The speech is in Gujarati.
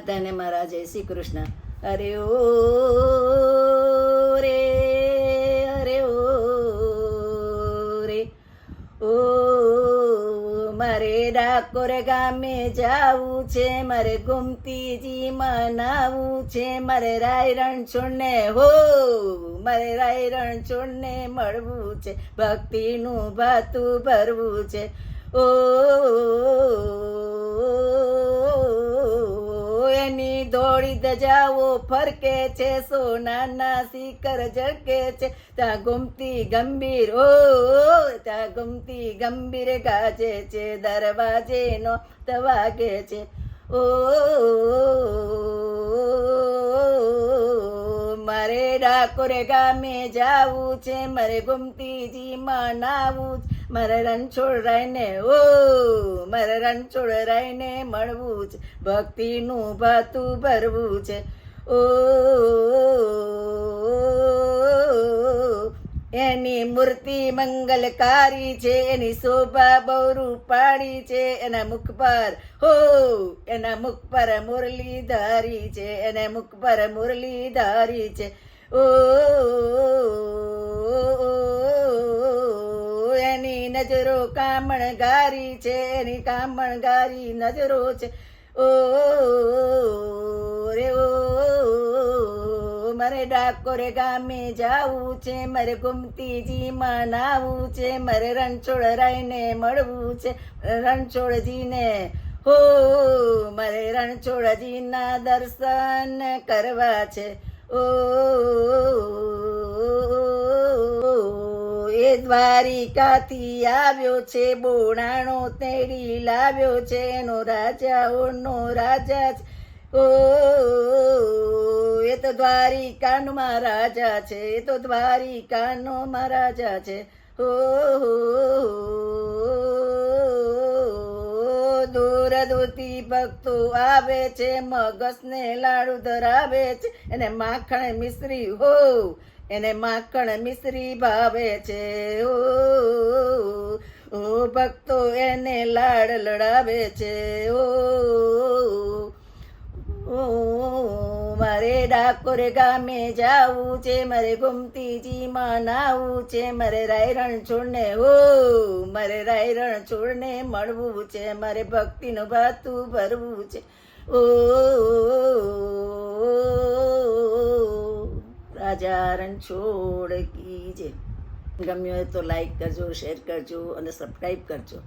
તને મારા જય શ્રી કૃષ્ણ. અરે ઓ રે, અરે ઓ રે, ઓ મારે ડાકોર ગામે જાવું છે, મારે ગોમતીજી મનાવું છે, મારે રાય રણછોડને હો, મારે રાય રણછોડને મળવું છે, ભક્તિનું ભાતું ભરવું છે. ઓ એની દોડી ધજાઓ ફરકે છે, સોનાના શિખર ઝળકે છે, ત્યાં ગોમતી ગંભીર ઓ, ત્યાં ગોમતી ગંભીર ગાજે છે, દરવાજે નો વાગે છે. ઓ મારે ડાકોર ગામે જાવું છે, મારે ગોમતીજી મનાવું છે, મારે રણછોડરાયને ઓ, મારે રણછોડરાયને મળવું છે, ભક્તિનું ભાતું ભરવું છે. ઓ એની મૂર્તિ મંગલકારી છે, એની શોભા બહુ રૂપાળી છે, એના મુખ પર હો, એના મુખ પર મુરલી ધારી છે, એને મુખ પર મુરલી ધારી છે. ઓ એની નજરો કામણગારી છે, એની કામણગારી નજરો છે. ઓ રે ઓ મારે ડાકોર ગામે જાવું છે, મારે ગોમતીજી મનાવું છે, મારે રણછોડરાયને મળવું છે, રણછોડજીને હો, મારે રણછોડજીના દર્શન કરવા છે. ઓ એ દ્વારિકાથી આવ્યો છે, બોણાણો તેડી લાવ્યો છે, એનો રાજાઓનો રાજા છે. ઓ એ તો દ્વારિકાનો મહારાજા છે, એ તો દ્વારિકાનો મહારાજા છે. ઓ દૂર દૂરથી ભક્તો આવે છે, મગસને લાડુ ધરાવે છે, એને માખણ મિશ્રી હો, એને માખણ મિશ્રી ભાવે છે. ઓ ભક્તો એને લાડ લડાવે છે. ઓ મારે ડાકોર ગામે જાવું છે, મારે ગોમતીજી મનાવું છે, મારે રાય રણછોડને હો, મારે રાય રણછોડને મળવું છે, મારે ભક્તિનું ભાતું ભરવું છે. ઓ રાજા રણછોડ કી જય. ગમ્યું હોય તો લાઈક કરજો, શેર કરજો અને સબસ્ક્રાઈબ કરજો.